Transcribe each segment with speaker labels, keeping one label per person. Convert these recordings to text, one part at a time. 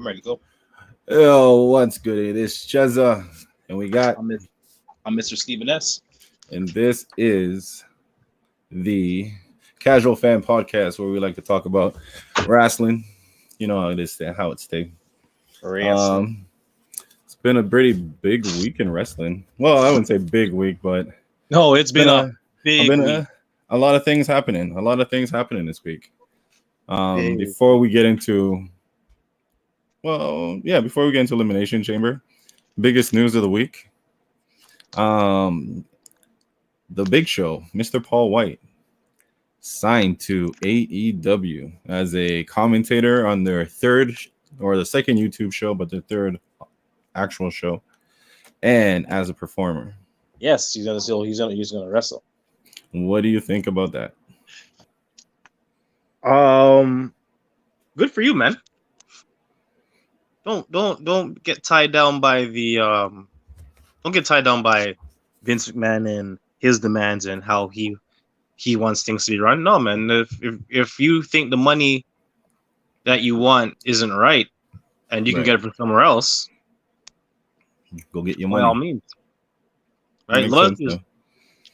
Speaker 1: I'm ready to go.
Speaker 2: Yo, what's good? It is Cheza, and we got,
Speaker 1: I'm, Mis- I'm Mr. Stephen S.
Speaker 2: and this is the Casual Fan Podcast where we like to talk about wrestling. You know how it is, how it's stay.
Speaker 1: Wrestling.
Speaker 2: Um, it's been a pretty big week in wrestling. Well, I wouldn't say big week, but
Speaker 1: No, it's
Speaker 2: it's been
Speaker 1: been a
Speaker 2: a,
Speaker 1: big week.
Speaker 2: a lot of things happening. A lot of things happening this week.
Speaker 1: Big.
Speaker 2: Before we get into, before we get into Elimination Chamber, biggest news of the week. Um, the Big Show, Mr. Paul White, signed to AEW as a commentator on their third or the second YouTube show, but their third actual show, and as a performer.
Speaker 1: Yes, he's gonna wrestle.
Speaker 2: What do you think about that?
Speaker 1: Good for you, man. Don't get tied down by don't get tied down by Vince McMahon and his demands and how he wants things to be run. No, man. If you think the money that you want isn't right and you can
Speaker 2: Right.
Speaker 1: get it from somewhere else,
Speaker 2: Go get your
Speaker 1: by all
Speaker 2: money.
Speaker 1: means. Right?
Speaker 2: Makes sense,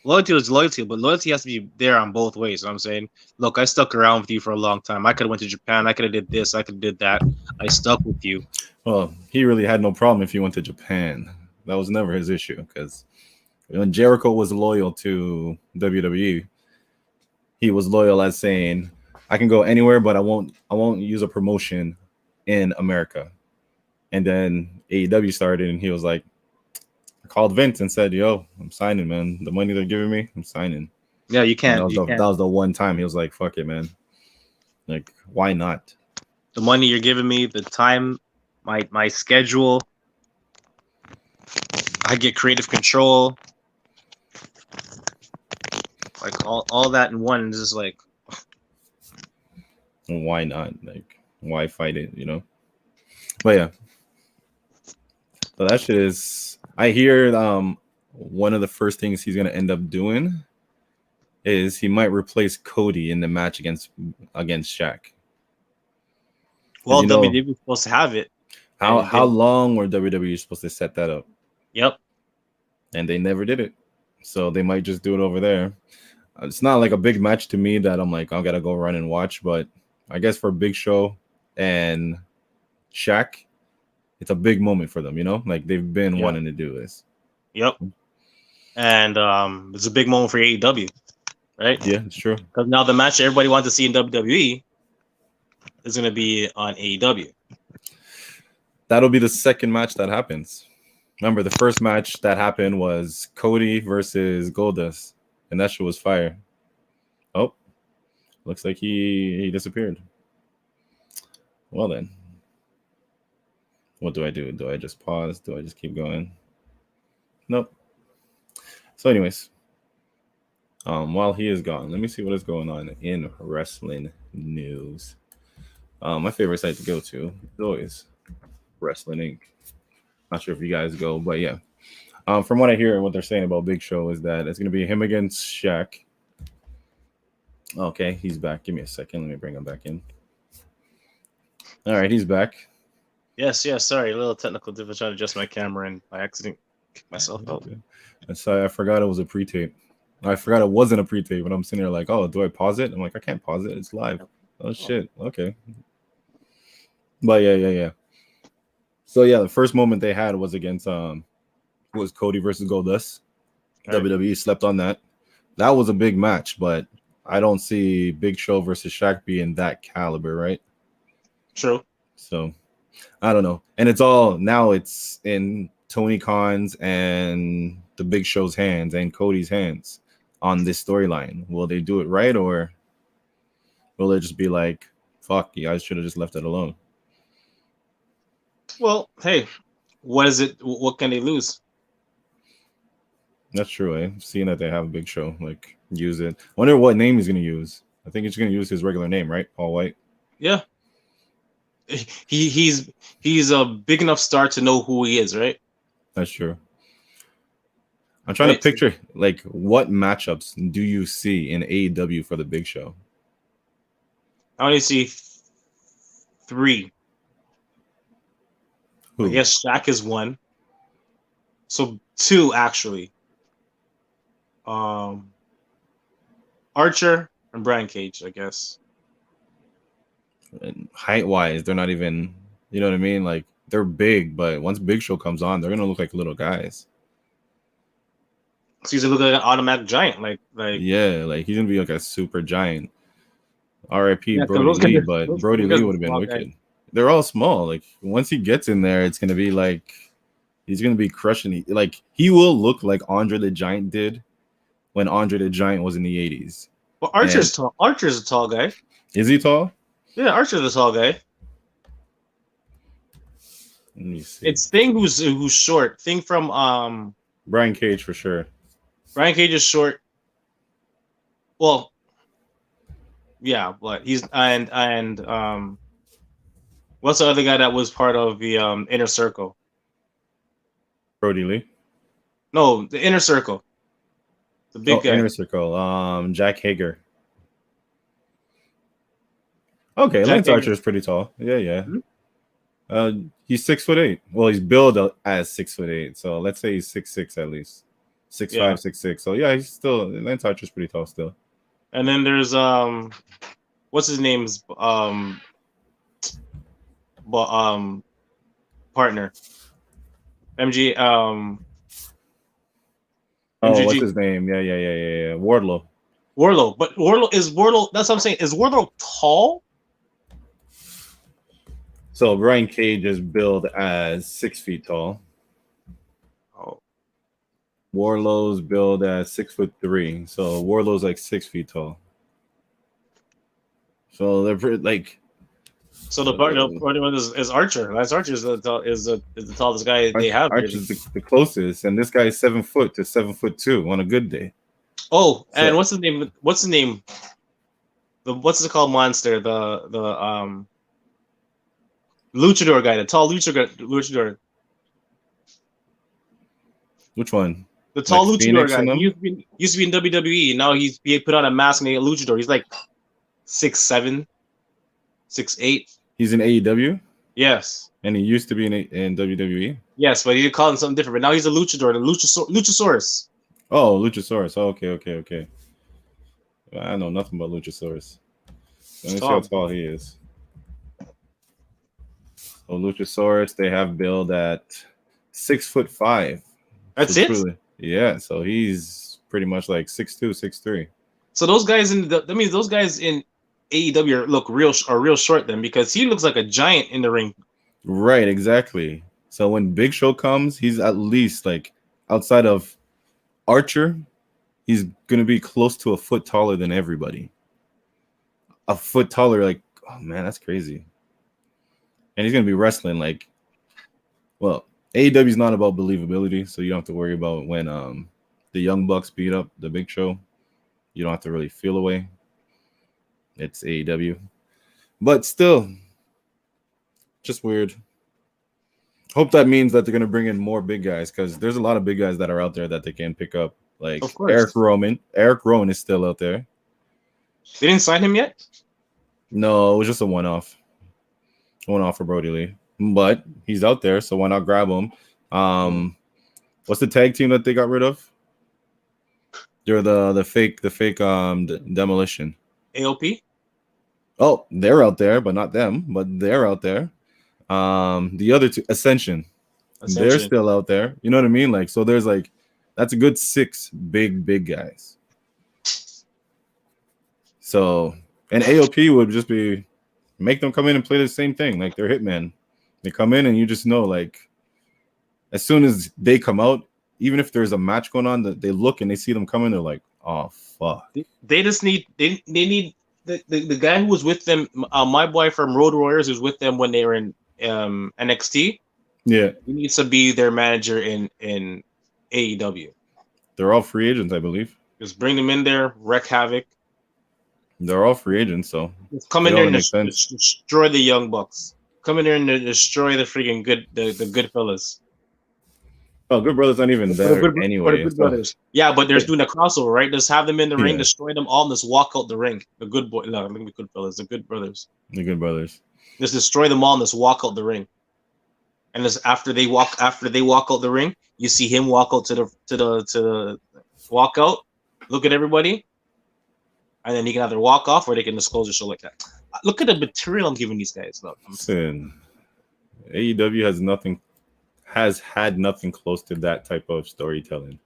Speaker 1: Loyalty is loyalty, but loyalty has to be there on both ways. You know what I'm saying, look, I stuck around with you for a long time. I could have went to Japan. I could have did this. I could have did that. I stuck with you.
Speaker 2: Well, he really had no problem if he went to Japan. That was never his issue because when Jericho was loyal to WWE, he was loyal as saying, "I can go anywhere, but I won't use a promotion in America." And then AEW started, and he was like, I called Vince and said, "Yo, I'm signing, man. The money they're giving me, I'm signing."
Speaker 1: Yeah, you
Speaker 2: And
Speaker 1: can't.
Speaker 2: that was the one time he was like, "Fuck it, man. Like, why not?"
Speaker 1: The money you're giving me, the time, my schedule, I get creative control. Like all that in one is just like,
Speaker 2: Why not? Like, why fight it? You know. But yeah, so that shit is. I hear one of the first things he's gonna end up doing is he might replace Cody in the match against Shaq.
Speaker 1: well,
Speaker 2: You know,
Speaker 1: WWE was supposed to have it.
Speaker 2: how long were WWE supposed to set that up?
Speaker 1: Yep.
Speaker 2: And they never did it. So they might just do it over there. It's not like a big match to me that I'm like, I gotta go run and watch, but I guess for Big Show and Shaq, it's a big moment for them, you know? Like they've been wanting to do this.
Speaker 1: Yep. And it's a big moment for AEW, right?
Speaker 2: Yeah, it's true.
Speaker 1: Because now the match everybody wants to see in WWE is going to be on AEW.
Speaker 2: That'll be the second match that happens. Remember, the first match that happened was Cody versus Goldust, and that shit was fire. Oh, looks like he disappeared. Well then, what do I do? Do I just pause? Do I just keep going? Nope. So, anyways, while he is gone, let me see what is going on in wrestling news. My favorite site to go to is always Wrestling Inc. Not sure if you guys go, but yeah. From what I hear, what they're saying about Big Show is that it's going to be him against Shaq. Okay, he's back. Give me a second. Let me bring him back in. All right, he's back.
Speaker 1: Yes. Sorry, a little technical difficulty. Trying to adjust my camera and by accident kicked myself out.
Speaker 2: So I forgot it was a pre-tape. I forgot it wasn't a pre-tape, but I'm sitting there like, oh, do I pause it? I'm like, I can't pause it. It's live. Oh shit. Okay. But yeah. So yeah, the first moment they had was against was Cody versus Goldust. Right. WWE slept on that. That was a big match, but I don't see Big Show versus Shaq being that caliber, right?
Speaker 1: True.
Speaker 2: So I don't know. And it's in Tony Khan's and the Big Show's hands and Cody's hands on this storyline. Will they do it right, or will it just be like, fuck, you guys should have just left it alone?
Speaker 1: Well, hey, what is it? What can they lose?
Speaker 2: That's true, eh? Seeing that they have a Big Show, like, use it. I wonder what name he's going to use. I think he's going to use his regular name, right? Paul White.
Speaker 1: Yeah. He's a big enough star to know who he is, right?
Speaker 2: That's true. I'm trying to picture, like, what matchups do you see in AEW for the Big Show?
Speaker 1: I only see 3. I guess Shaq is one. So two actually. Archer and Brian Cage, I guess.
Speaker 2: Height wise, they're not even. You know what I mean? Like they're big, but once Big Show comes on, they're gonna look like little guys.
Speaker 1: So he's gonna look like an automatic giant, like
Speaker 2: yeah, like he's gonna be like a super giant. R.I.P.
Speaker 1: Yeah,
Speaker 2: Brody Lee, but Brody Lee would have been wicked. They're all small. Like once he gets in there, it's gonna be like he's gonna be crushing. Like he will look like Andre the Giant did when Andre the Giant was in the 80s.
Speaker 1: Well, Archer's tall. Archer's a tall guy.
Speaker 2: Is he tall?
Speaker 1: Yeah, Archer's a tall guy.
Speaker 2: Let me see.
Speaker 1: It's Thing who's short. Thing from
Speaker 2: Brian Cage for sure.
Speaker 1: Brian Cage is short. Well, yeah, but he's and what's the other guy that was part of the Inner Circle?
Speaker 2: Brody Lee.
Speaker 1: No, the Inner Circle. The big guy.
Speaker 2: Inner Circle. Jack Hager. Okay, Lance Archer is pretty tall. Yeah. Mm-hmm. He's 6'8". Well, he's billed as 6'8". So let's say he's 6'6" at least. 6'5", 6'6". So yeah, he's still Lance Archer's pretty tall still.
Speaker 1: And then there's what's his name's partner. MG
Speaker 2: MGG. What's his name? Yeah. Wardlow.
Speaker 1: But Wardlow, that's what I'm saying. Is Wardlow tall?
Speaker 2: So Brian Cage is billed as 6 feet tall.
Speaker 1: Oh.
Speaker 2: Wardlow's billed as 6'3". So Wardlow's like 6 feet tall. So they're pretty, like.
Speaker 1: So the partner is Archer. Lance Archer is the tallest guy they have.
Speaker 2: Archer's the closest, and this guy is 7 foot to 7'2" on a good day.
Speaker 1: Oh, and what's the name? What's the name? What's it called? Monster. The luchador guy, the tall luchador.
Speaker 2: Which one?
Speaker 1: The tall like luchador guy. He used to be in WWE. Now he put on a mask and a luchador. He's like 6'7", 6'8".
Speaker 2: He's in AEW?
Speaker 1: Yes.
Speaker 2: And he used to be in WWE?
Speaker 1: Yes, but he called him something different. But now he's a luchador, the Luchasaurus.
Speaker 2: Oh, Luchasaurus. Oh, okay. I know nothing about Luchasaurus. Let me see how tall he is. So Luchasaurus, they have billed at 6'5".
Speaker 1: That's it?
Speaker 2: Yeah, so he's pretty much like 6'2", 6'3".
Speaker 1: So those guys that means those guys in AEW look real short then, because he looks like a giant in the ring.
Speaker 2: Right, exactly. So when Big Show comes, he's at least like outside of Archer, he's gonna be close to a foot taller than everybody. A foot taller, like, oh man, that's crazy. And he's gonna be wrestling like, well, AEW is not about believability, so you don't have to worry about when the Young Bucks beat up the Big Show. You don't have to really feel away. It's AEW. But still, just weird. Hope that means that they're going to bring in more big guys, because there's a lot of big guys that are out there that they can pick up. Like Eric Rowan. Eric Rowan is still out there.
Speaker 1: They didn't sign him yet?
Speaker 2: No, it was just a one-off. One-off for Brody Lee. But he's out there, so why not grab him? What's the tag team that they got rid of? They're the fake Demolition.
Speaker 1: AOP?
Speaker 2: Oh, they're out there, but not them. But they're out there. The other two, Ascension. They're still out there. You know what I mean? Like, so there's like, that's a good 6 big guys. So, and AOP would just be make them come in and play the same thing. Like they're Hitman. They come in and you just know, like, as soon as they come out, even if there's a match going on, that they look and they see them coming, they're like, oh fuck.
Speaker 1: They just need they need the guy who was with them, my boy from Road Warriors, who's with them when they were in NXT.
Speaker 2: Yeah,
Speaker 1: he needs to be their manager in AEW.
Speaker 2: They're all free agents, I believe.
Speaker 1: Just bring them in there, wreak havoc.
Speaker 2: They're all free agents, so
Speaker 1: just come in there and destroy the Young Bucks. Come in there and destroy the freaking the good fellas.
Speaker 2: Oh, Good Brothers aren't even there anyway.
Speaker 1: Yeah, but they're doing a crossover, right? Just have them in the ring, destroy them all, and just walk out the ring. The good boy, no, the good fellas, the Good Brothers.
Speaker 2: The Good Brothers.
Speaker 1: Just destroy them all and just walk out the ring. and it's after they walk out the ring, you see him walk out to the walk out, look at everybody, and then he can either walk off or they can disclose a show like that. Look at the material I'm giving these guys. Look,
Speaker 2: Listen, AEW has had nothing close to that type of storytelling.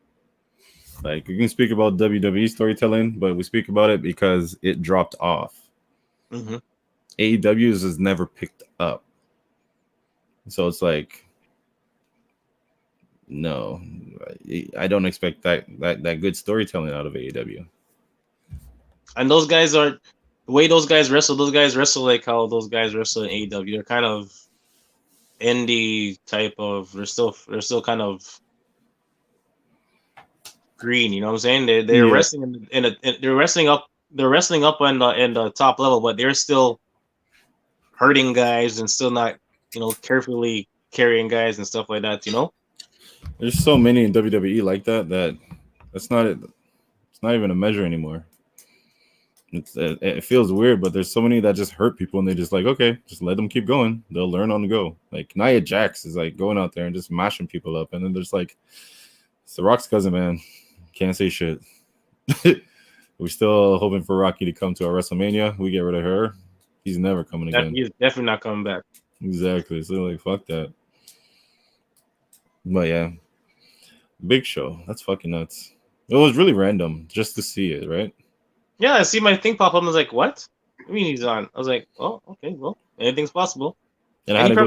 Speaker 2: Like, you can speak about WWE storytelling, but we speak about it because it dropped off.
Speaker 1: Mm-hmm.
Speaker 2: AEW's has never picked up. So it's like, no, I don't expect that good storytelling out of AEW.
Speaker 1: And those guys are the way those guys wrestle. Those guys wrestle like how those guys wrestle in AEW. They're kind of indie type of. They're still kind of green. You know what I'm saying? They're wrestling they're wrestling up in the top level, but they're still hurting guys and still not, carefully carrying guys and stuff like that.
Speaker 2: There's so many in WWE like that it's not even a measure anymore. It feels weird, but there's so many that just hurt people and they just like, okay, just let them keep going. They'll learn on the go. Like Nia Jax is like going out there and just mashing people up, and then there's like, it's The Rock's cousin, man. Can't say shit. We're still hoping for Rocky to come to our WrestleMania. We get rid of her, he's never coming again.
Speaker 1: He's definitely not coming back.
Speaker 2: Exactly. So like, fuck that. But yeah, big show. That's fucking nuts. It was really random just to see it, right?
Speaker 1: Yeah, I see my thing pop up. I was like, what? I mean, he's on. I was like, oh, okay, well, anything's possible.
Speaker 2: And I had to go.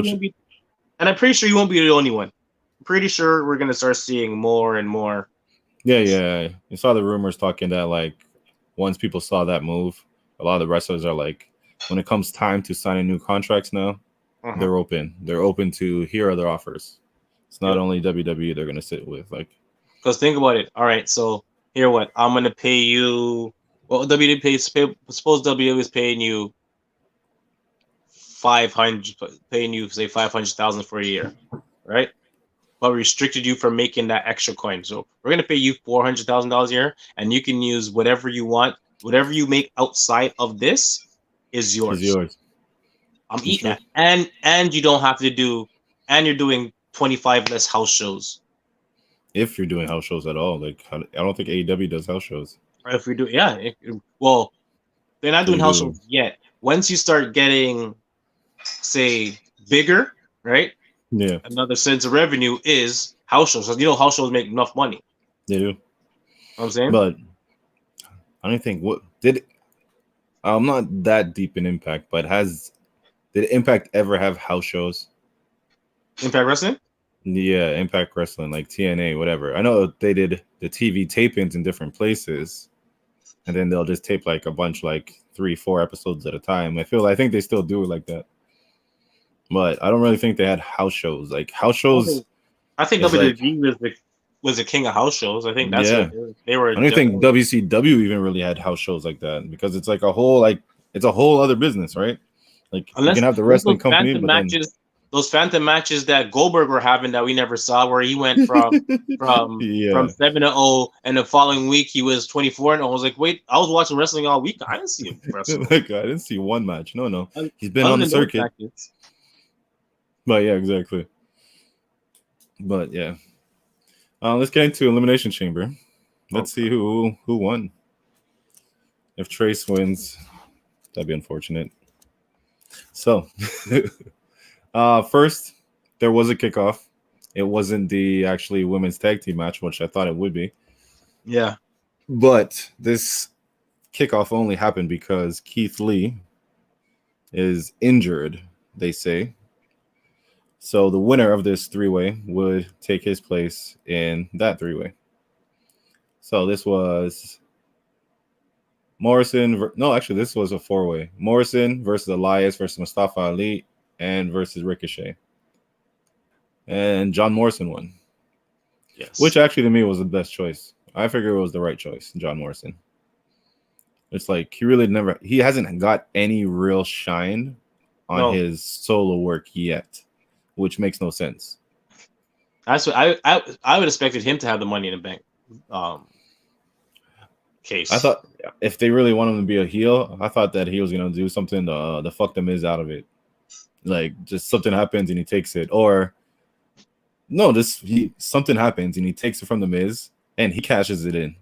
Speaker 1: And I'm pretty sure you won't be the only one. I'm pretty sure we're gonna start seeing more and more.
Speaker 2: Yeah. You saw the rumors talking that like once people saw that move, a lot of the wrestlers are like, when it comes time to signing new contracts now, they're open. They're open to hear other offers. It's not only WWE they're gonna sit with, like.
Speaker 1: Because think about it. All right, so here what I'm gonna pay you. Well, suppose WWE is paying you say 500,000 for a year, right? But we restricted you from making that extra coin. So we're gonna pay you $400,000 a year, and you can use whatever you want. Whatever you make outside of this is yours.
Speaker 2: It's yours.
Speaker 1: I'm eating that, and you don't have to do, and you're doing 25 less house shows.
Speaker 2: If you're doing house shows at all, like I don't think AEW does house shows.
Speaker 1: If we do, yeah. Well, they're not doing house shows yet. Once you start getting, say, bigger, right?
Speaker 2: Yeah.
Speaker 1: Another sense of revenue is house shows. So, house shows make enough money.
Speaker 2: They do.
Speaker 1: You know what I'm saying?
Speaker 2: But I don't think I'm not that deep in Impact, but did Impact ever have house shows?
Speaker 1: Impact Wrestling?
Speaker 2: Yeah, Impact Wrestling, like TNA, whatever. I know they did the TV tape-ins in different places, and then they'll just tape like a bunch, like 3-4 episodes at a time. I think they still do it like that, but I don't really think they had house shows. Like house shows,
Speaker 1: I think WWE was the king of house shows. I think that's what they were.
Speaker 2: I don't think WCW even really had house shows like that, because it's like it's a whole other business, right? Like you can have the wrestling company, but matches.
Speaker 1: Those phantom matches that Goldberg were having that we never saw, where he went from 7-0, and the following week he was 24-0. I was like, wait, I was watching wrestling all week. I didn't see him wrestle.
Speaker 2: Like, I didn't see one match. No. He's been on the circuit. But yeah, exactly. But yeah, let's get into Elimination Chamber. Let's see who won. If Trace wins, that'd be unfortunate. So. First, there was a kickoff. It wasn't the actually women's tag team match, which I thought it would be.
Speaker 1: Yeah.
Speaker 2: But this kickoff only happened because Keith Lee is injured, they say. So the winner of this three-way would take his place in that three-way. So this was Morrison. This was a four-way. Morrison versus Elias versus Mustafa Ali, and versus Ricochet. And John Morrison won.
Speaker 1: Yes.
Speaker 2: Which actually to me was the best choice. I figured it was the right choice, John Morrison. It's like he hasn't got any real shine on his solo work yet, which makes no sense.
Speaker 1: That's what I would expected him to have the Money in the Bank case.
Speaker 2: I thought if they really want him to be a heel, I thought that he was gonna do something to fuck the Miz out of it. Like just something happens and he takes it, or No, something happens and he takes it from the Miz and he cashes it in.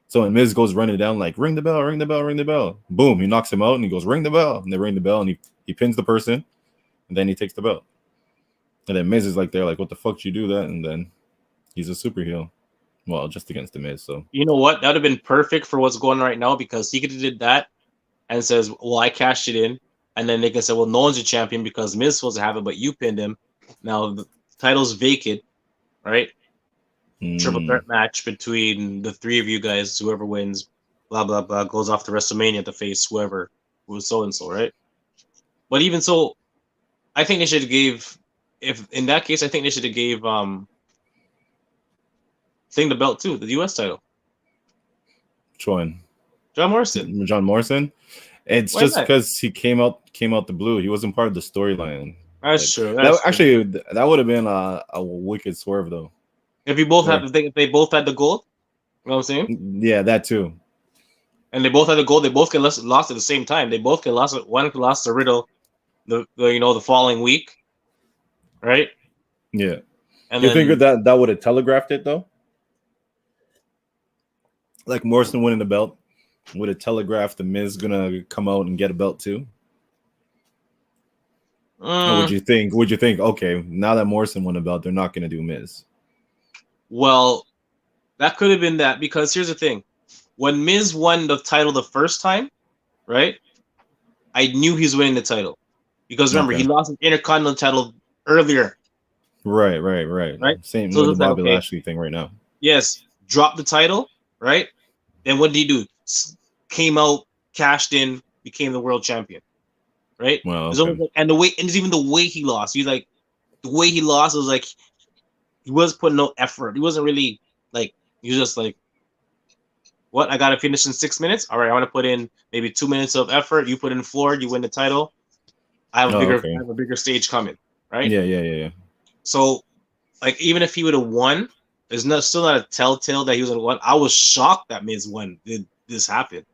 Speaker 2: So when Miz goes running down like ring the bell, ring the bell, ring the bell. Boom, he knocks him out and he goes ring the bell. And they ring the bell and he pins the person and then he takes the belt. And then Miz is like there like what the fuck did you do that? And then he's a super heel. Well, just against the Miz. So
Speaker 1: you know what? That would have been perfect for what's going on right now because he could have did that and says, well, I cashed it in. And then they can say, well, no one's a champion because Miz supposed to have it, but you pinned him. Now the title's vacant, right? Triple threat match between the three of you guys. Whoever wins, blah blah blah, goes off to WrestleMania to face whoever was so and so, right? But even so, I think they should have gave. If in that case, I think they should have gave Thing the belt too, the U.S. title.
Speaker 2: Which one?
Speaker 1: John Morrison.
Speaker 2: John Morrison. It's
Speaker 1: Why
Speaker 2: just
Speaker 1: not?
Speaker 2: because he came out the blue. He wasn't part of the storyline.
Speaker 1: That's true.
Speaker 2: Actually, that would have been a wicked swerve though.
Speaker 1: If you both if they both had the gold, you know what I'm saying?
Speaker 2: Yeah, that too.
Speaker 1: And they both had the gold. They both get lost at the same time. They both get lost. One lost to Riddle, the following week, right?
Speaker 2: Yeah.
Speaker 1: And
Speaker 2: you
Speaker 1: then,
Speaker 2: think that would have telegraphed it though? Like Morrison winning the belt would have telegraphed the Miz gonna come out and get a belt too? Or would you think? Okay, now that Morrison won the belt, they're not gonna do Miz?
Speaker 1: Well, that could have been that because here's the thing: when Miz won the title the first time, right? I knew he's winning the title because remember he lost the Intercontinental title earlier.
Speaker 2: Right. Same with the Bobby Lashley thing right now.
Speaker 1: Yes, dropped the title, right? Then what did he do? Came out, cashed in, became the world champion, right?
Speaker 2: Well,
Speaker 1: and even the way he lost, the way he lost was like he was putting no effort. He wasn't really like he was just like, what? I gotta finish in 6 minutes. All right, I want to put in maybe 2 minutes of effort. You put in Floyd, you win the title. I have a bigger stage coming, right?
Speaker 2: Yeah.
Speaker 1: So, like, even if he would have won, there's still not a telltale that he was gonna win. I was shocked that Miz won. Did this happen,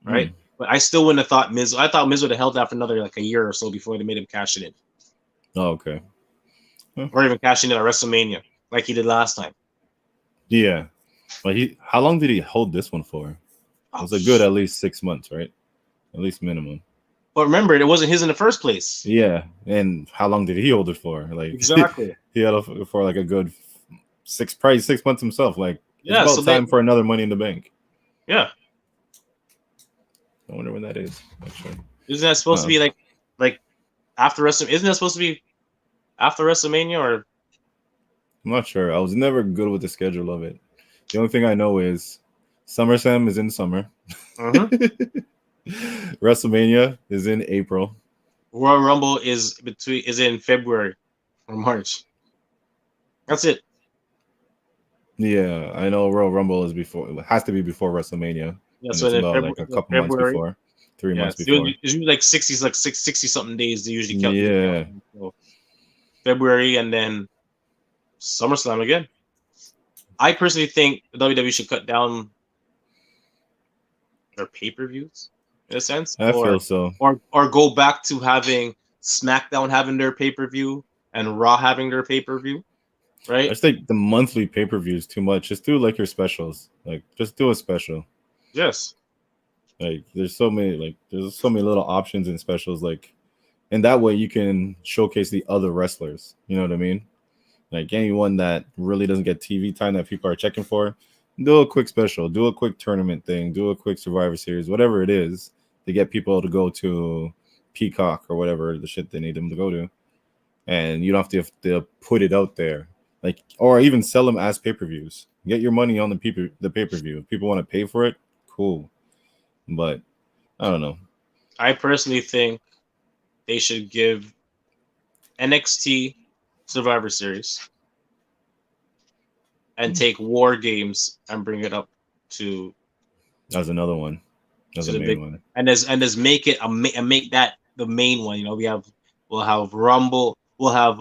Speaker 1: right? But I still wouldn't have thought Miz. I thought Miz would have held that for another like a year or so before they made him cash it in.
Speaker 2: Oh, okay.
Speaker 1: Or even cashing in at WrestleMania like he did last time.
Speaker 2: Yeah, but how long did he hold this one for? It was a good at least 6 months, right? At least minimum.
Speaker 1: But remember, it wasn't his in the first place.
Speaker 2: Yeah, and how long did he hold it for? Like
Speaker 1: exactly,
Speaker 2: he held it for like a good 6 months himself. Like
Speaker 1: yeah,
Speaker 2: it's about time for another Money in the Bank.
Speaker 1: Yeah,
Speaker 2: I wonder when that is. Actually,
Speaker 1: isn't that supposed to be like after WrestleMania? Isn't that supposed to be after WrestleMania or?
Speaker 2: I'm not sure. I was never good with the schedule of it. The only thing I know is SummerSlam is in summer. WrestleMania is in April.
Speaker 1: Royal Rumble is in February or March. That's it.
Speaker 2: Yeah, I know Royal Rumble is before. It has to be before WrestleMania.
Speaker 1: Yeah, so
Speaker 2: it's about like a couple months before, 3 months before.
Speaker 1: It's usually like 60 something days. They usually count.
Speaker 2: Yeah.
Speaker 1: So February and then SummerSlam again. I personally think WWE should cut down their pay-per-views in a sense.
Speaker 2: I feel so.
Speaker 1: Or go back to having SmackDown having their pay-per-view and Raw having their pay-per-view. Right?
Speaker 2: I just think the monthly pay-per-view is too much. Just do like your specials. Like just do a special.
Speaker 1: Yes.
Speaker 2: Like there's so many little options in specials. Like, and that way you can showcase the other wrestlers. You know what I mean? Like anyone that really doesn't get TV time that people are checking for, do a quick special, do a quick tournament thing, do a quick Survivor Series, whatever it is, to get people to go to Peacock or whatever the shit they need them to go to. And you don't have to put it out there. Like, or even sell them as pay-per-views. Get your money on the pay-per-view. If people want to pay for it, cool. But I don't know.
Speaker 1: I personally think they should give NXT Survivor Series and take War Games and bring it up to
Speaker 2: as another one. That's a main one.
Speaker 1: And just make it and make that the main one. You know, we'll have Rumble, we'll have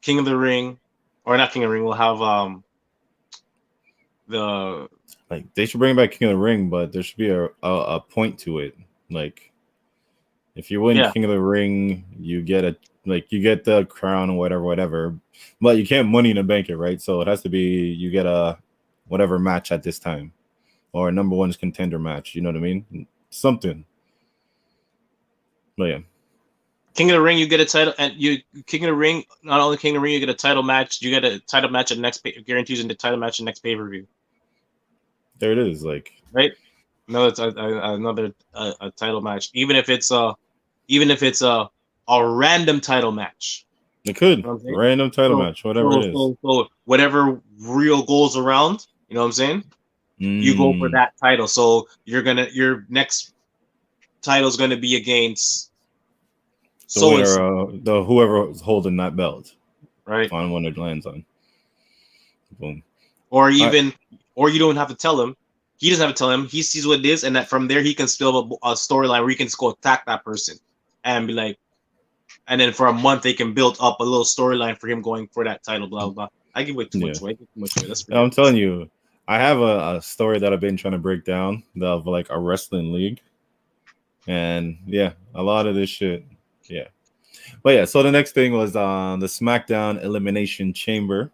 Speaker 1: King of the Ring, or not King of the Ring. We'll have
Speaker 2: like they should bring back King of the Ring, but there should be a point to it. Like if you win King of the Ring, you get Like you get the crown or whatever, but you can't money in the bank it, right? So it has to be you get a whatever match at this time or a number one contender match. You know what I mean? Something. But yeah.
Speaker 1: King of the Ring, you get a title, and you King of the Ring. Not only King of the Ring, you get a title match. You get a title match at next guarantees in the title match at next pay-per-view.
Speaker 2: There it is, like
Speaker 1: right. No, it's another title match, even if it's a random title match.
Speaker 2: It could
Speaker 1: You know
Speaker 2: random title match, whatever it is.
Speaker 1: So whatever real goes around, you know what I'm saying? You go for that title. So your next title is gonna be against
Speaker 2: the winner, the whoever's holding that belt,
Speaker 1: right?
Speaker 2: On when it lands on. Boom.
Speaker 1: Or even, or you don't have to tell him. He doesn't have to tell him. He sees what it is, and that from there he can still a storyline where he can just go attack that person and be like, and then for a month they can build up a little storyline for him going for that title. Blah blah. I give it too much weight.
Speaker 2: I'm telling you, I have a story that I've been trying to break down of like a wrestling league, and yeah, a lot of this shit. Yeah, but yeah. So the next thing was the Smackdown Elimination Chamber.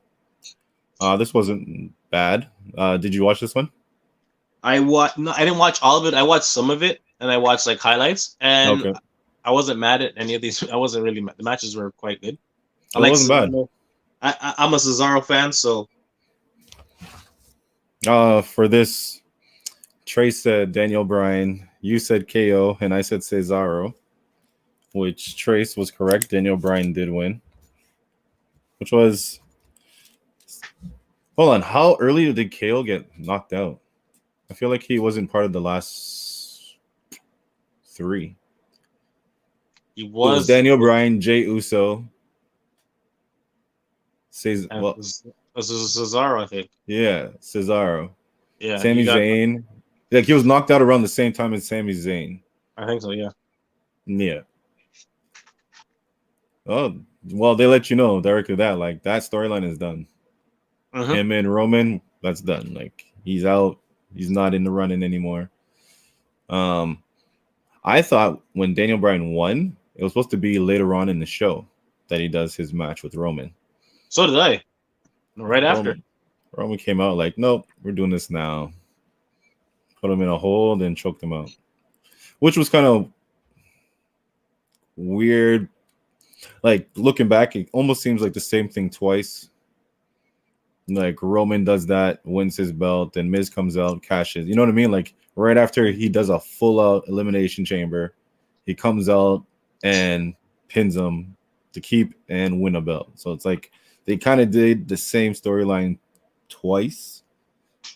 Speaker 2: This wasn't bad. Did you watch this one?
Speaker 1: I didn't watch all of it. I watched some of it, and I watched like highlights. And I wasn't mad at any of these. I wasn't really mad. The matches were quite good.
Speaker 2: It wasn't bad.
Speaker 1: I'm a Cesaro fan, so.
Speaker 2: For this, Trace said Daniel Bryan. You said KO, and I said Cesaro, which Trace was correct. Daniel Bryan did win, which was. Hold on, how early did KO get knocked out? I feel like he wasn't part of the last three.
Speaker 1: He was
Speaker 2: Daniel Bryan, Jey Uso.
Speaker 1: Cesaro, I think.
Speaker 2: Yeah, Cesaro.
Speaker 1: Yeah,
Speaker 2: Sami Zayn. Like he was knocked out around the same time as Sami Zayn.
Speaker 1: I think so. Yeah.
Speaker 2: Yeah. Oh well, they let you know directly that like that storyline is done. Him and Roman, that's done. Like he's out. He's not in the running anymore. I thought when Daniel Bryan won, it was supposed to be later on in the show that he does his match with Roman.
Speaker 1: So did I. Right after.
Speaker 2: Roman came out like, nope, we're doing this now. Put him in a hold and choked him out. Which was kind of weird. Like looking back, it almost seems like the same thing twice. Like Roman does that, wins his belt, then Miz comes out, cashes. You know what I mean? Like right after he does a full-out Elimination Chamber, he comes out and pins him to keep and win a belt. So it's like they kind of did the same storyline twice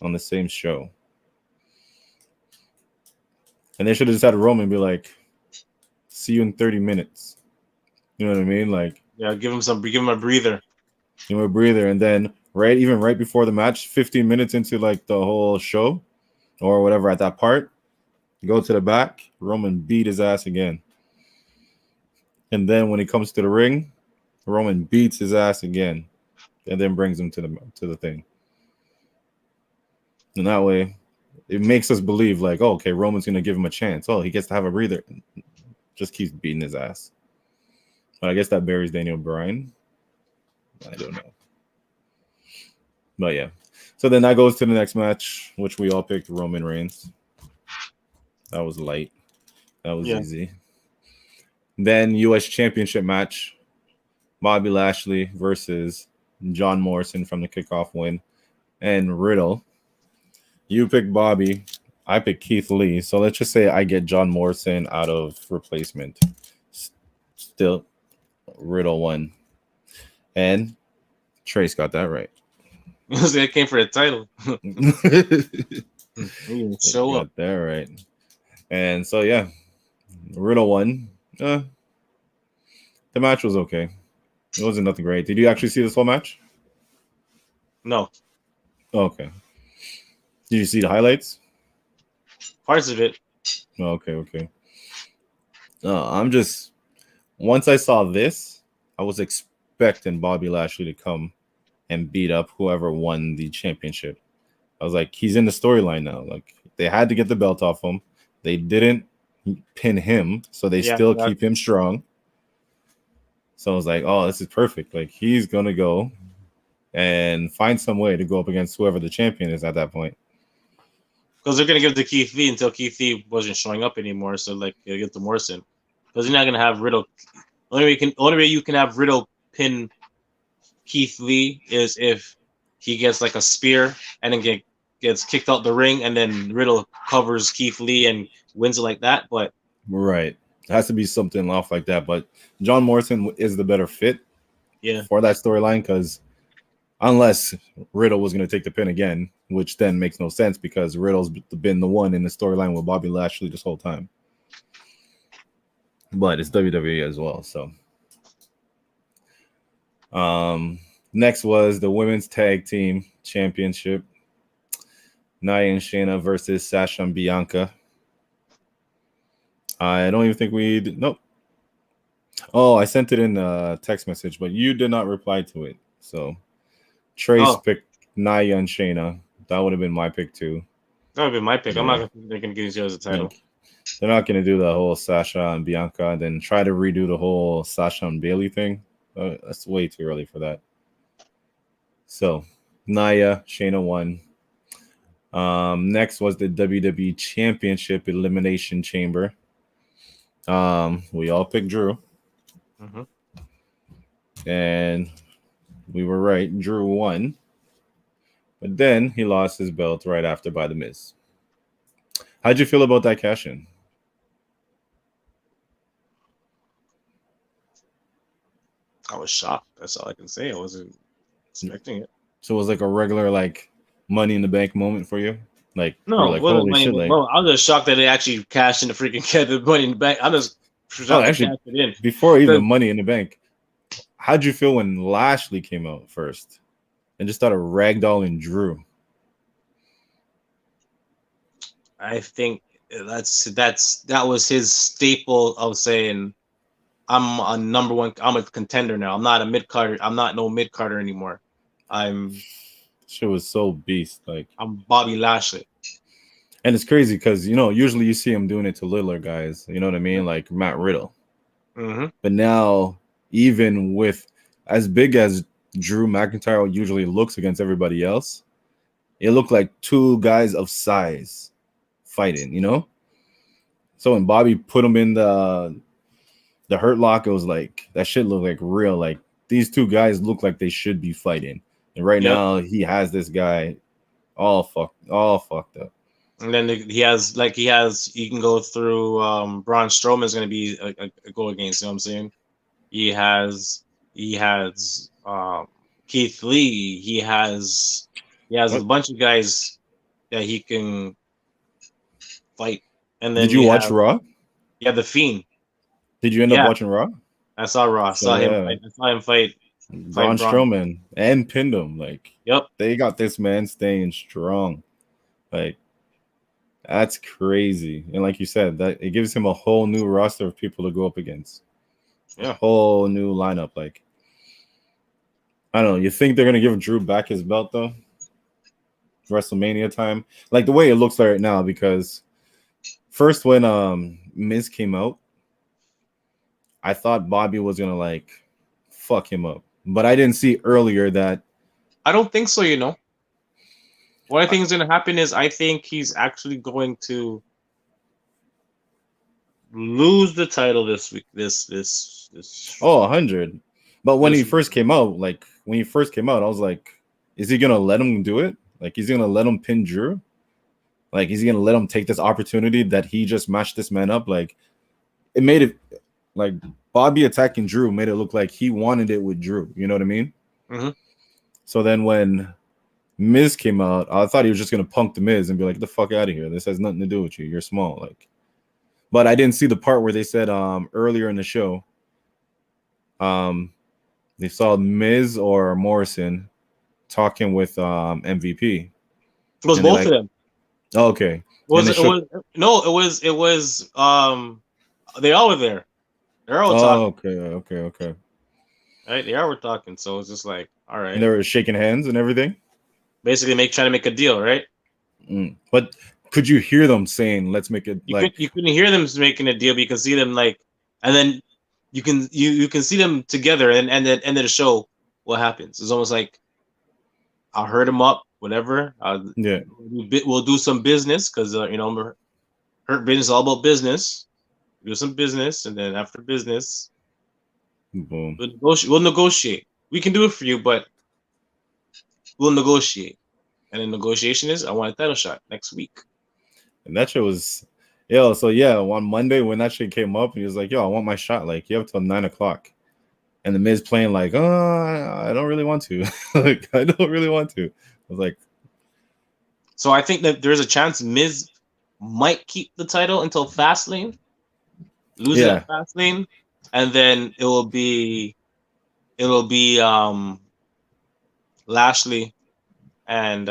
Speaker 2: on the same show. And they should have just had Roman be like, see you in 30 minutes. You know what I mean? Like,
Speaker 1: yeah, give him a breather.
Speaker 2: Give him a breather, and then right before the match, 15 minutes into like the whole show or whatever at that part, go to the back, Roman beat his ass again. And then when he comes to the ring, Roman beats his ass again and then brings him to the thing. And that way it makes us believe like, oh, okay, Roman's going to give him a chance. Oh, he gets to have a breather. Just keeps beating his ass. But I guess that buries Daniel Bryan. I don't know. But yeah. So then that goes to the next match, which we all picked Roman Reigns. That was light. That was easy. Then U.S. Championship match. Bobby Lashley versus John Morrison from the kickoff win. And Riddle. You picked Bobby. I picked Keith Lee. So let's just say I get John Morrison out of replacement. Still, Riddle won. And Trace got that right.
Speaker 1: It came for the title. Show up.
Speaker 2: Got that right. And so, yeah, Riddle won. The match was okay. It wasn't nothing great. Did you actually see this whole match?
Speaker 1: No.
Speaker 2: Okay. Did you see the highlights?
Speaker 1: Parts of it.
Speaker 2: Okay. I'm just, once I saw this, I was expecting Bobby Lashley to come and beat up whoever won the championship. I was like, he's in the storyline now. Like, they had to get the belt off him. They didn't pin him, so they still keep him strong. So I was like, oh, this is perfect. Like he's gonna go and find some way to go up against whoever the champion is at that point.
Speaker 1: Because they're gonna give it to Keith Lee until Keith Lee wasn't showing up anymore. So like they give it to Morrison. Because you're not gonna have Riddle. Only way you can have Riddle pin Keith Lee is if he gets like a spear and then gets kicked out the ring, and then Riddle covers Keith Lee and wins it like that. But
Speaker 2: right, it has to be something off like that. But John Morrison is the better fit, for that storyline, because unless Riddle was going to take the pin again, which then makes no sense because Riddle's been the one in the storyline with Bobby Lashley this whole time. But it's WWE as well, so. Next was the Women's Tag Team Championship. Nia and Shayna versus Sasha and Bianca. I don't even think we did. Nope. Oh, I sent it in a text message, but you did not reply to it. So Trace picked Nia and Shayna. That would have been my pick too.
Speaker 1: That would have been my pick. Yeah. I'm not going to give these guys a title.
Speaker 2: They're not going to do the whole Sasha and Bianca and then try to redo the whole Sasha and Bayley thing. That's way too early for that. So Nia, Shayna won. Next was the WWE Championship Elimination Chamber. We all picked Drew.
Speaker 1: Mm-hmm.
Speaker 2: And we were right. Drew won. But then he lost his belt right after by The Miz. How'd you feel about that cash-in?
Speaker 1: I was shocked. That's all I can say. I wasn't expecting it.
Speaker 2: So it was like a regular like Money in the Bank moment for you? Like
Speaker 1: no,
Speaker 2: like holy shit! Like,
Speaker 1: I was just shocked that they actually cashed in the freaking Money in the Bank. I'm just shocked they cashed it in.
Speaker 2: Before even Money in the Bank, how'd you feel when Lashley came out first and just started ragdolling Drew?
Speaker 1: I think that was his staple of saying, I'm a number one. I'm a contender now. I'm not a mid carder. I'm not no mid carder anymore.
Speaker 2: Shit was so beast. Like
Speaker 1: I'm Bobby Lashley.
Speaker 2: And it's crazy because usually you see him doing it to littler guys. You know what I mean? Like Matt Riddle.
Speaker 1: Mm-hmm.
Speaker 2: But now, even with as big as Drew McIntyre usually looks against everybody else, it looked like two guys of size fighting. So when Bobby put him in the Hurt Lock, it was like that shit looked like real. Like these two guys look like they should be fighting, and right now he has this guy all fucked up.
Speaker 1: And then he can go through. Braun Strowman is going to be a go against. You know what I'm saying? He has Keith Lee. He has a bunch of guys that he can fight. And then
Speaker 2: did you watch Raw?
Speaker 1: Yeah, The Fiend.
Speaker 2: Did you end up watching Raw?
Speaker 1: I saw Raw. I saw him fight
Speaker 2: Braun Strowman and pinned him. Like,
Speaker 1: yep,
Speaker 2: they got this man staying strong. Like, that's crazy. And like you said, that it gives him a whole new roster of people to go up against.
Speaker 1: Yeah,
Speaker 2: a whole new lineup. Like, I don't know. You think they're gonna give Drew back his belt though? WrestleMania time, like the way it looks right now, because first when Miz came out, I thought Bobby was gonna like fuck him up, but I didn't see earlier that.
Speaker 1: I don't think so. What I think is gonna happen is I think he's actually going to lose the title this week. This.
Speaker 2: 100. But when he first came out, I was like, is he gonna let him do it? Like, he's gonna let him pin Drew? Like, is he gonna let him take this opportunity that he just matched this man up? Like, it made it like Bobby attacking Drew made it look like he wanted it with Drew. You know what I mean?
Speaker 1: Mm-hmm.
Speaker 2: So then when Miz came out, I thought he was just gonna punk the Miz and be like, "Get the fuck out of here. This has nothing to do with you. You're small." Like, but I didn't see the part where they said earlier in the show, they saw Miz or Morrison talking with MVP.
Speaker 1: It was both of them.
Speaker 2: Oh, okay.
Speaker 1: It was they all were there. They're all talking.
Speaker 2: Okay.
Speaker 1: Right, they all were talking, so it's just like, all right.
Speaker 2: And they were shaking hands and everything.
Speaker 1: Basically, trying to make a deal, right?
Speaker 2: But could you hear them saying, "Let's make it"?
Speaker 1: You couldn't hear them making a deal, because you could see them like, and then you can see them together, and then end of the show, what happens? It's almost like I'll hurt him up, whatever.
Speaker 2: Yeah.
Speaker 1: We'll do some business because hurt business is all about business. Do some business, and then after business,
Speaker 2: Boom.
Speaker 1: We'll negotiate. We can do it for you, but we'll negotiate. And the negotiation is, I want a title shot next week.
Speaker 2: And that shit was, yo. So yeah, on Monday when that shit came up, he was like, "Yo, I want my shot. Like, you have till 9:00." And the Miz playing like, "Oh, I don't really want to. Like, I don't really want to." I was like,
Speaker 1: so I think that there's a chance Miz might keep the title until Fastlane, lose it at Fastlane, and then it'll be Lashley and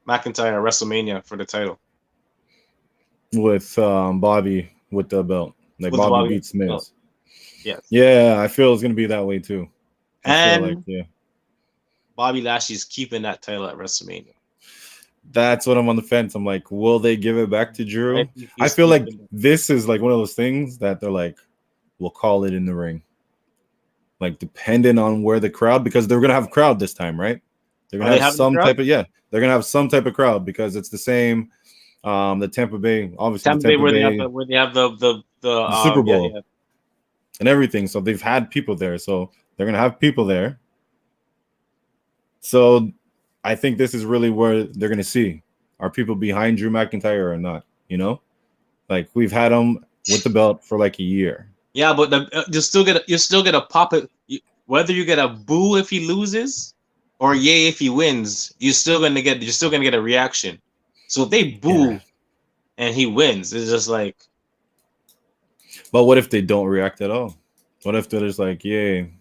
Speaker 1: McIntyre at WrestleMania for the title
Speaker 2: with Bobby with the belt, like
Speaker 1: with
Speaker 2: Bobby beats Miz.
Speaker 1: Belt. Yes.
Speaker 2: Yeah, I feel it's gonna be that way too.
Speaker 1: And Bobby Lashley's keeping that title at WrestleMania.
Speaker 2: That's what I'm on the fence. I'm like, will they give it back to Drew? I feel like this is like one of those things that they're like, we'll call it in the ring. Like, depending on where the crowd, because they're gonna have a crowd this time, right? They're gonna have some type of they're gonna have some type of crowd because it's the same. The Tampa Bay, obviously,
Speaker 1: Tampa Bay where they have the
Speaker 2: Super Bowl and everything. So they've had people there, so they're gonna have people there. So I think this is really where they're gonna see, are people behind Drew McIntyre or not? You know, like we've had him with the belt for like a year.
Speaker 1: Yeah, but you still get a pop it. Whether you get a boo if he loses, or yay if he wins, you're still gonna get a reaction. So if they boo and he wins, it's just like.
Speaker 2: But what if they don't react at all? What if they're just like, yay?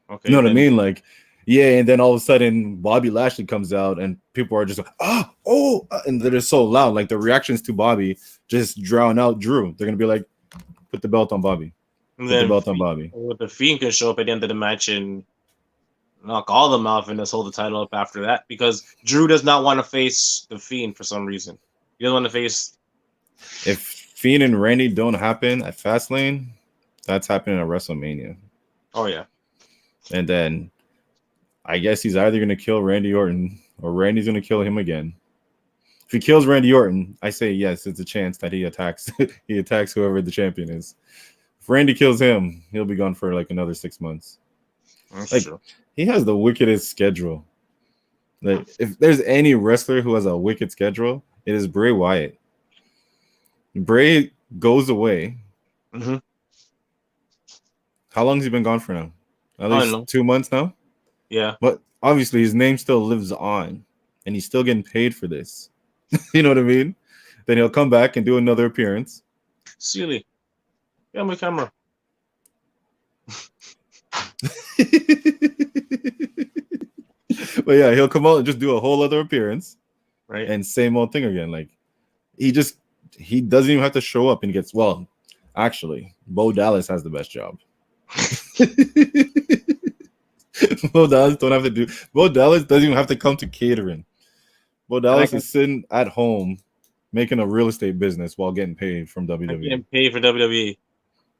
Speaker 1: Okay,
Speaker 2: you know what I mean? Like, yeah, and then all of a sudden Bobby Lashley comes out and people are just like, and they're just so loud. Like the reactions to Bobby just drown out Drew. They're gonna be like, put the belt on Bobby. Put the belt on Bobby.
Speaker 1: The Fiend can show up at the end of the match and knock all of them off and just hold the title up after that, because Drew does not want to face the Fiend for some reason. He doesn't want to face.
Speaker 2: If Fiend and Randy don't happen at Fastlane, that's happening at WrestleMania.
Speaker 1: Oh yeah.
Speaker 2: And then I guess he's either going to kill Randy Orton or Randy's going to kill him again. If he kills Randy Orton, I say yes, it's a chance that he attacks whoever the champion is. If Randy kills him, he'll be gone for like another 6 months.
Speaker 1: That's true.
Speaker 2: He has the wickedest schedule. Like, if there's any wrestler who has a wicked schedule, it is Bray Wyatt. Bray goes away.
Speaker 1: Mm-hmm.
Speaker 2: How long has he been gone for now? At least 2 months now?
Speaker 1: Yeah.
Speaker 2: But obviously his name still lives on and he's still getting paid for this. You know what I mean? Then he'll come back and do another appearance.
Speaker 1: Silly. Yeah, my camera.
Speaker 2: But yeah, he'll come out and just do a whole other appearance.
Speaker 1: Right.
Speaker 2: And same old thing again. Like he doesn't even have to show up and gets, well, actually, Bo Dallas has the best job. Bo Dallas doesn't even have to come to catering. Bo Dallas is sitting at home making a real estate business while getting paid from WWE.
Speaker 1: Getting paid for WWE.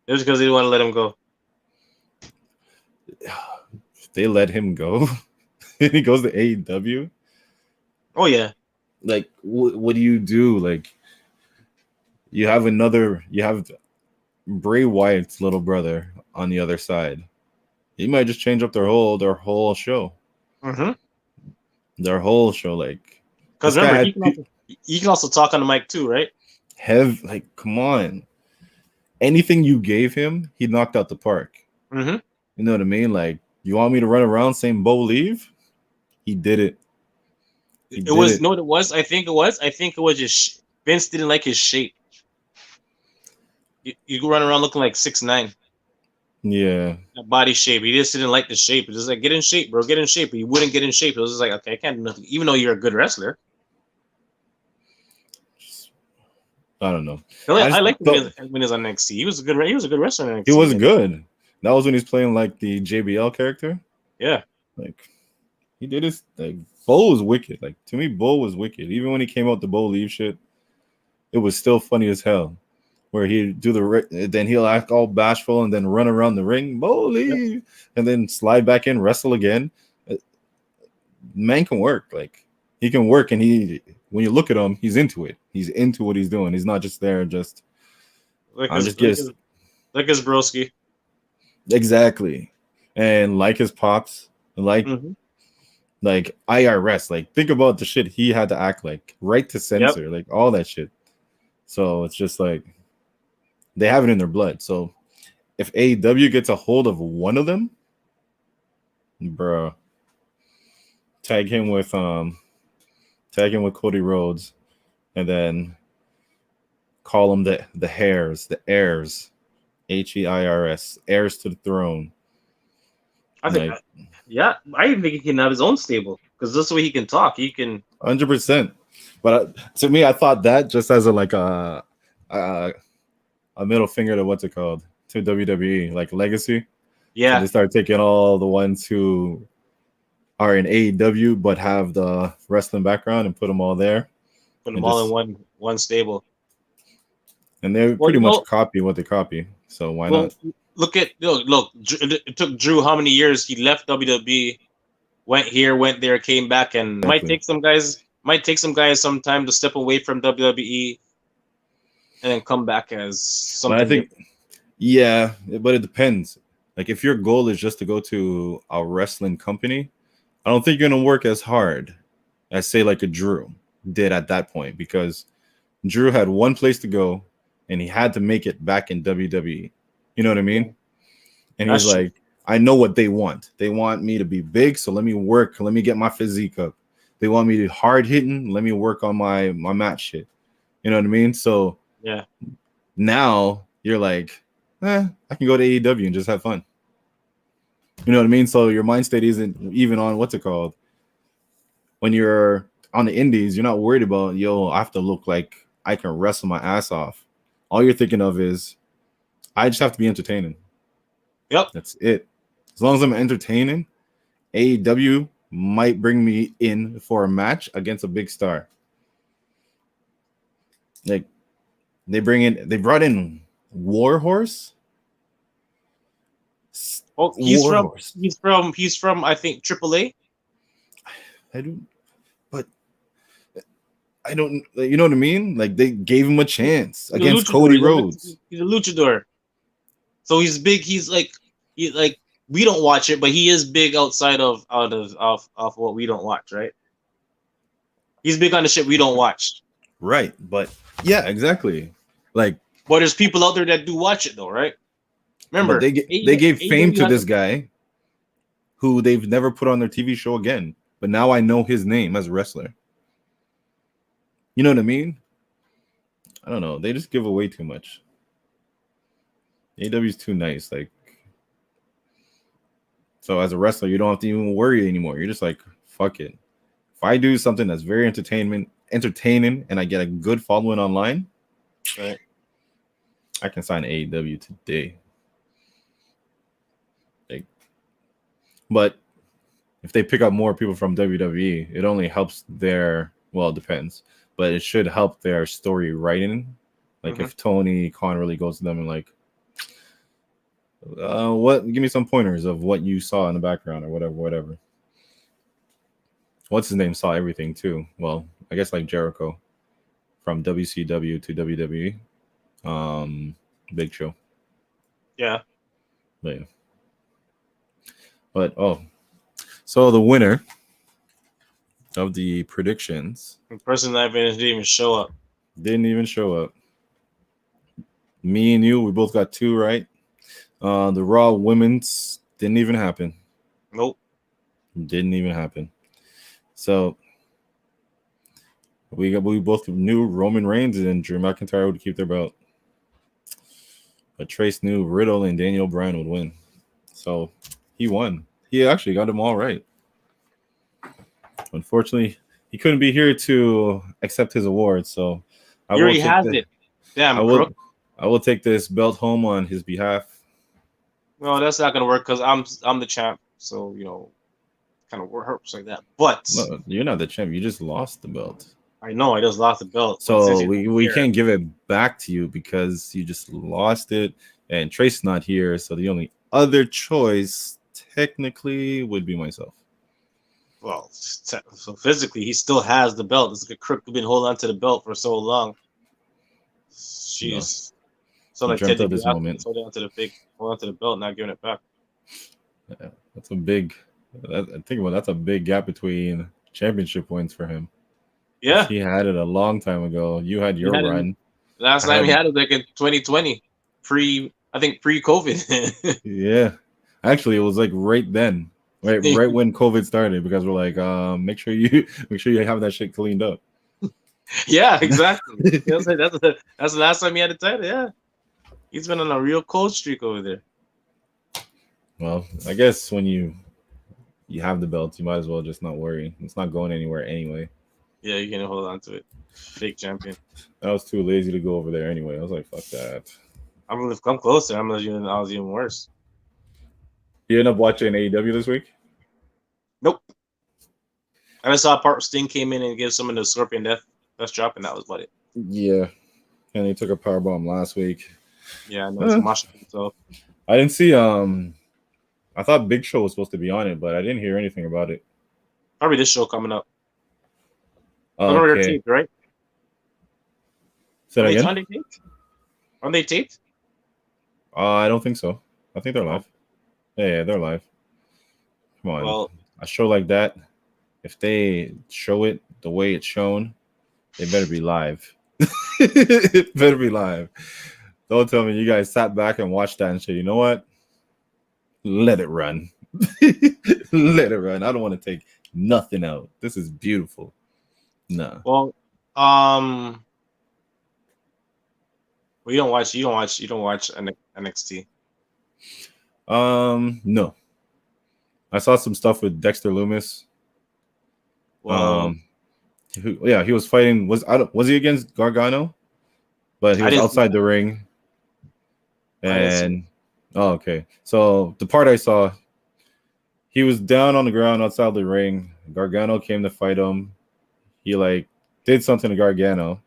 Speaker 1: Just because they didn't want to let him go.
Speaker 2: They let him go. He goes to AEW.
Speaker 1: Oh yeah.
Speaker 2: Like what do you do? Like you have Bray Wyatt's little brother on the other side. He might just change up their whole show.
Speaker 1: Mm-hmm.
Speaker 2: Their whole show, like,
Speaker 1: because remember, he can also talk on the mic too, right?
Speaker 2: Come on. Anything you gave him, he knocked out the park.
Speaker 1: Mm-hmm.
Speaker 2: You know what I mean? Like, you want me to run around saying Bo leave? He did it.
Speaker 1: No, it was. I think it was just Vince didn't like his shape. You go run around looking like 6'9".
Speaker 2: Yeah.
Speaker 1: That body shape. He just didn't like the shape. It's just like, get in shape, bro. Get in shape. But he wouldn't get in shape. It was just like, okay, I can't do nothing. Even though you're a good wrestler.
Speaker 2: I don't know.
Speaker 1: I like when he was on NXT. He was a good wrestler in NXT.
Speaker 2: He was good. That was when he's playing like the JBL character.
Speaker 1: Yeah.
Speaker 2: Like he did his like Bo was wicked. Like to me, Bo was wicked. Even when he came out the Bo leave shit, it was still funny as hell. where he do then he'll act all bashful and then run around the ring, holy, and then slide back in, wrestle again. Man can work. Like, he can work, and when you look at him, he's into it. He's into what he's doing. He's not just there just
Speaker 1: like
Speaker 2: I'm
Speaker 1: his
Speaker 2: just
Speaker 1: like his broski.
Speaker 2: exactly. And like his pops, like
Speaker 1: Mm-hmm.
Speaker 2: like IRS, like think about the shit he had to act like, right to censor, like all that shit. So it's just like they have it in their blood. So if AEW gets a hold of one of them, bro, tag him with Cody Rhodes, and then call them the heirs, HEIRS, heirs to the throne.
Speaker 1: I think, I even think he can have his own stable because this way he can talk. He can
Speaker 2: 100%. But to me, I thought that just as a middle finger to what's it called, to WWE, like legacy.
Speaker 1: Yeah.
Speaker 2: So they start taking all the ones who are in AEW but have the wrestling background and put them all there.
Speaker 1: Put them all in one stable.
Speaker 2: And they pretty much copy what they copy. So why not?
Speaker 1: Look. It took Drew how many years? He left WWE, went here, went there, came back, and might take some guys some time to step away from WWE and then come back as something.
Speaker 2: But I think, yeah, but it depends. Like, if your goal is just to go to a wrestling company, I don't think you're gonna work as hard as, say, like a Drew did at that point, because Drew had one place to go and he had to make it back in WWE. You know what I mean? And he's like, I know what they want. They want me to be big, so let me work. Let me get my physique up. They want me to hard hitting. Let me work on my match shit. You know what I mean? So
Speaker 1: yeah.
Speaker 2: Now you're like, I can go to AEW and just have fun. You know what I mean? So your mind state isn't even on what's it called. When you're on the indies, you're not worried about, I have to look like I can wrestle my ass off. All you're thinking of is, I just have to be entertaining.
Speaker 1: Yep.
Speaker 2: That's it. As long as I'm entertaining, AEW might bring me in for a match against a big star. Like, they brought in Warhorse.
Speaker 1: Oh, he's from I think AAA.
Speaker 2: I don't, you know what I mean? Like, they gave him a chance against Cody Rhodes.
Speaker 1: He's a luchador. So he's big. He's like we don't watch it, but he is big outside of what we don't watch, right? He's big on the shit we don't watch.
Speaker 2: Right, but yeah, exactly. Like,
Speaker 1: but there's people out there that do watch it though, right? Remember,
Speaker 2: they gave fame to this guy who they've never put on their TV show again. But now I know his name as a wrestler. You know what I mean? I don't know. They just give away too much. AEW's too nice. Like, so as a wrestler, you don't have to even worry anymore. You're just like, fuck it. If I do something that's very entertaining, and I get a good following online,
Speaker 1: right,
Speaker 2: I can sign AEW today. Like, but if they pick up more people from WWE, it only helps their, well, it depends, but it should help their story writing. Like, if Tony Khan really goes to them and like, give me some pointers of what you saw in the background or whatever. What's his name saw everything too. Well, I guess like Jericho from WCW to WWE. Big Show.
Speaker 1: Yeah.
Speaker 2: But so the winner of the predictions,
Speaker 1: the person that didn't even show up.
Speaker 2: Me and you, we both got 2 right. The Raw women's didn't even happen.
Speaker 1: Nope.
Speaker 2: Didn't even happen. So we both knew Roman Reigns and Drew McIntyre would keep their belt. But Trace knew Riddle and Daniel Bryan would win. So he won. He actually got them all right. Unfortunately, he couldn't be here to accept his award. So
Speaker 1: I
Speaker 2: will take this belt home on his behalf.
Speaker 1: No, that's not gonna work because I'm the champ. So kind of works like that. But
Speaker 2: no, you're not the champ. You just lost the belt.
Speaker 1: I know. I just lost the belt.
Speaker 2: So we can't give it back to you because you just lost it, and Trace's not here. So the only other choice technically would be myself.
Speaker 1: Well, so physically, he still has the belt. It's like a crook who's been holding on to the belt for so long. Jeez. So like Ted DiBiase, holding on to the belt, not giving it back.
Speaker 2: Yeah, that's a big. I think that's a big gap between championship wins for him.
Speaker 1: Yeah,
Speaker 2: he had it a long time ago. You had your run.
Speaker 1: Last time he had it like in 2020, pre-COVID.
Speaker 2: Yeah, actually, it was like right then, right when COVID started, because we're like, make sure you have that shit cleaned up.
Speaker 1: Yeah, exactly. That's the last time he had a title. Yeah, he's been on a real cold streak over there.
Speaker 2: Well, I guess when you have the belt, you might as well just not worry. It's not going anywhere anyway.
Speaker 1: Yeah, you can hold on to it. Fake champion.
Speaker 2: I was too lazy to go over there anyway. I was like, fuck that.
Speaker 1: I'm gonna come closer. I was even worse.
Speaker 2: You end up watching AEW this week?
Speaker 1: Nope. I just saw part Sting came in and gave someone the Scorpion Death drop, and that was about it.
Speaker 2: Yeah. And he took a powerbomb last week.
Speaker 1: Yeah, I know. So
Speaker 2: I didn't see I thought Big Show was supposed to be on it, but I didn't hear anything about it.
Speaker 1: Probably this show coming up.
Speaker 2: Okay.
Speaker 1: Taped, right?
Speaker 2: Say that again?
Speaker 1: Are they taped?
Speaker 2: I don't think so. I think they're live. Yeah, they're live. Come on.
Speaker 1: Well,
Speaker 2: a show like that, if they show it the way it's shown, they better be live. It better be live. Don't tell me you guys sat back and watched that and said, you know what? Let it run. Let it run. I don't want to take nothing out. This is beautiful. No.
Speaker 1: Well, you don't watch NXT.
Speaker 2: No. I saw some stuff with Dexter Lumis.
Speaker 1: Well,
Speaker 2: he was fighting. Was he against Gargano? But he was outside the ring. And okay. So the part I saw, he was down on the ground outside the ring. Gargano came to fight him. He like did something to Gargano.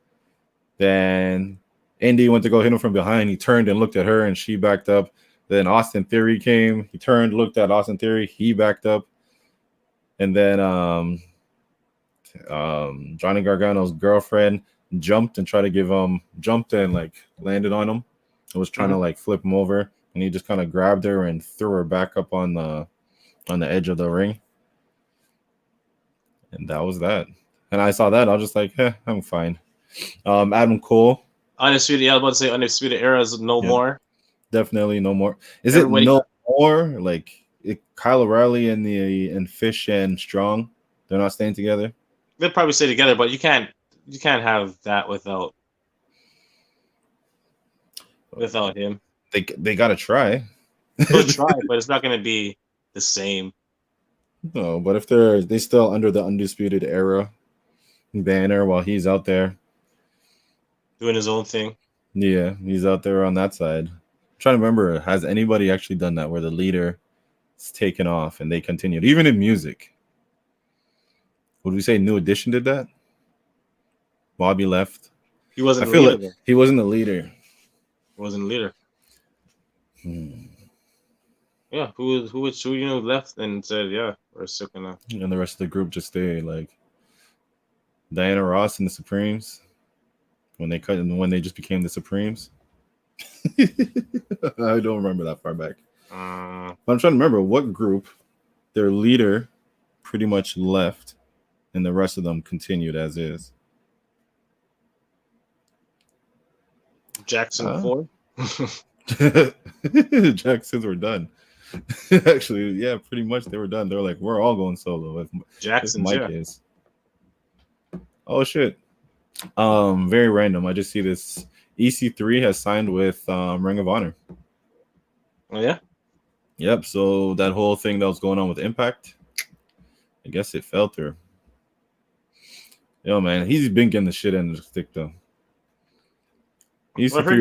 Speaker 2: Then Indy went to go hit him from behind. He turned and looked at her, and she backed up. Then Austin Theory came. He turned, looked at Austin Theory. He backed up. And then Johnny Gargano's girlfriend jumped and like landed on him. And was trying to like flip him over. And he just kind of grabbed her and threw her back up on the edge of the ring. And that was that. And I saw that. I was just like, I'm fine. Adam Cole.
Speaker 1: Undisputed. I was about to say Undisputed Era is no more.
Speaker 2: Definitely no more. Is everybody, it no more? Like Kyle O'Reilly and Fish and Strong, they're not staying together?
Speaker 1: They'll probably stay together, but you can't have that without him.
Speaker 2: They gotta try.
Speaker 1: They'll try, but it's not gonna be the same.
Speaker 2: No, but if they still under the Undisputed Era banner while he's out there
Speaker 1: doing his own thing.
Speaker 2: Yeah, he's out there on that side. I'm trying to remember, has anybody actually done that where the leader is taken off and they continued? Even in music. Would we say New Edition did that? Bobby left.
Speaker 1: He wasn't.
Speaker 2: I feel like he wasn't the leader.
Speaker 1: He wasn't the leader. Yeah, who left and said, yeah, we're still gonna.
Speaker 2: And the rest of the group just stayed, like Diana Ross and the Supremes when they just became the Supremes. I don't remember that far back. But I'm trying to remember what group their leader pretty much left and the rest of them continued as is.
Speaker 1: Jackson 4.
Speaker 2: Jacksons were done. Actually, yeah, pretty much they were done. They were like, we're all going solo.
Speaker 1: Jackson,
Speaker 2: Mike is. Oh shit. Very random. I just see this. EC3 has signed with Ring of Honor.
Speaker 1: Oh yeah.
Speaker 2: Yep. So that whole thing that was going on with Impact, I guess it fell through. Yo, man, he's been getting the shit end of the stick though.
Speaker 1: I heard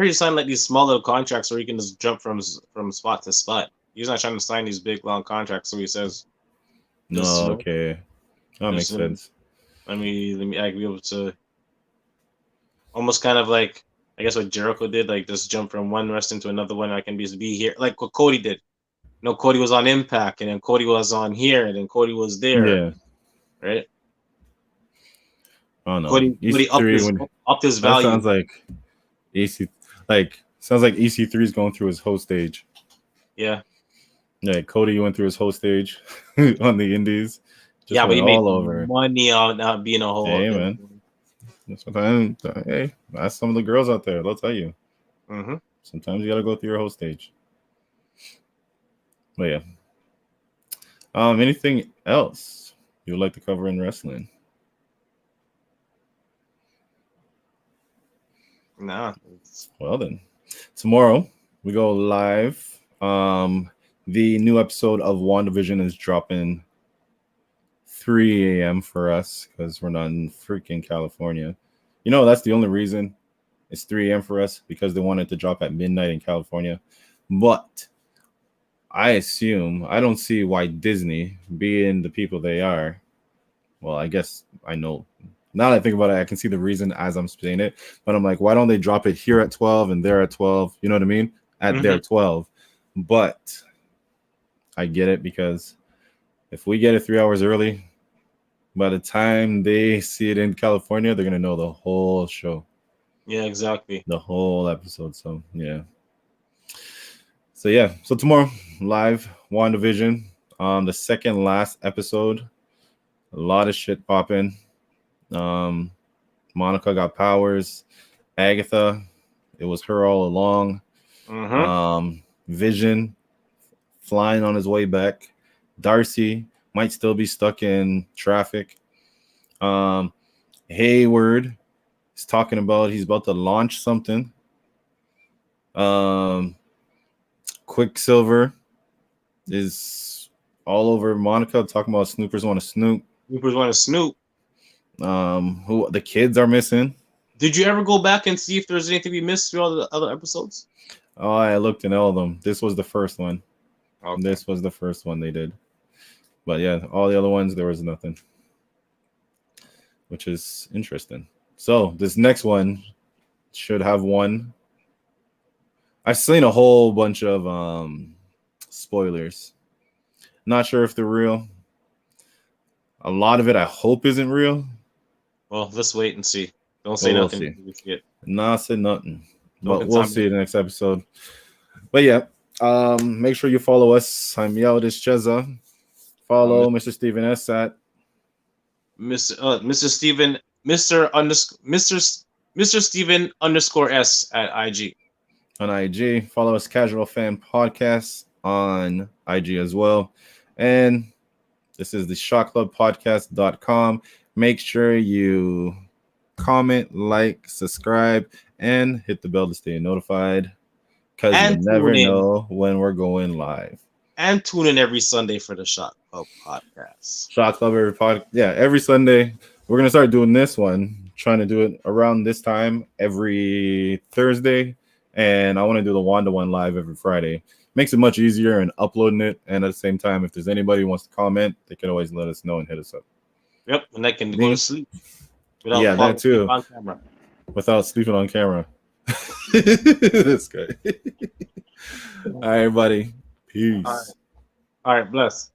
Speaker 1: he signed like these small little contracts where he can just jump from spot to spot. He's not trying to sign these big long contracts, so he says.
Speaker 2: No, okay, that makes sense.
Speaker 1: Let me I be able to almost kind of like I guess what Jericho did, like just jump from one wrestling to another one. I can be here, like what Cody did. No, Cody was on Impact, and then Cody was on here, and then Cody was there,
Speaker 2: Yeah.
Speaker 1: right?
Speaker 2: Oh no.
Speaker 1: Cody
Speaker 2: EC3 when
Speaker 1: upped his
Speaker 2: that
Speaker 1: value.
Speaker 2: sounds like EC3 is going through his whole stage.
Speaker 1: Yeah,
Speaker 2: Yeah, Cody went through his whole stage on the Indies. Just
Speaker 1: yeah, but
Speaker 2: went
Speaker 1: he made
Speaker 2: all over.
Speaker 1: money on not being a whole.
Speaker 2: Hey man. Sometimes, hey, ask some of the girls out there. They'll tell you.
Speaker 1: Mm-hmm.
Speaker 2: Sometimes you gotta go through your whole stage. But yeah. Anything else you would like to cover in wrestling?
Speaker 1: Nah.
Speaker 2: Well then, tomorrow we go live. The new episode of WandaVision is dropping 3 a.m. for us because we're not in freaking California. You know, that's the only reason it's 3 a.m. for us, because they wanted to drop at midnight in California. But I don't see why Disney, being the people they are, well, I guess I know. Now that I think about it, I can see the reason as I'm saying it. But I'm like, why don't they drop it here at 12 and there at 12? You know what I mean? At their 12. But I get it, because if we get it 3 hours early, by the time they see it in California, they're going to know the whole show.
Speaker 1: Yeah, exactly.
Speaker 2: The whole episode. So, yeah. So tomorrow, live, WandaVision. The second last episode. A lot of shit popping. Monica got powers. Agatha, it was her all along. Vision flying on his way back. Darcy might still be stuck in traffic. Hayward is talking about he's about to launch something. Quicksilver is all over Monica, talking about Snoopers want to snoop.
Speaker 1: Snoopers want to snoop.
Speaker 2: Who the kids are missing.
Speaker 1: Did you ever go back and see if there's anything we missed through all the other episodes?
Speaker 2: Oh, I looked in all of them. This was the first one.
Speaker 1: Okay.
Speaker 2: This was the first one they did. But yeah, all the other ones, there was nothing, which is interesting. So this next one should have one. I've seen a whole bunch of spoilers. Not sure if they're real. A lot of it I hope isn't real.
Speaker 1: Well, let's wait and see. Don't say nothing.
Speaker 2: We'll see. Nah, say nothing. But we'll see the next episode. But yeah, make sure you follow us. I'm Yaldis Cheza. Follow Mr. Steven S at
Speaker 1: Mr. Steven Mr. Steven _S at IG.
Speaker 2: On IG. Follow us, Casual Fan Podcast, on IG as well. And this is the shotclubpodcast.com. Make sure you comment, like, subscribe, and hit the bell to stay notified, because you never know when we're going live.
Speaker 1: And tune in every Sunday for the Shot Club podcast.
Speaker 2: Shot Club every Sunday. We're gonna start doing this one, trying to do it around this time every Thursday, and I want to do the Wanda one live every Friday. Makes it much easier in uploading it, and at the same time, if there's anybody who wants to comment, they can always let us know and hit us up.
Speaker 1: Yep, and they can go to sleep.
Speaker 2: That too.
Speaker 1: On camera.
Speaker 2: Without sleeping on camera. This guy. All right, buddy. Peace.
Speaker 1: All right, bless.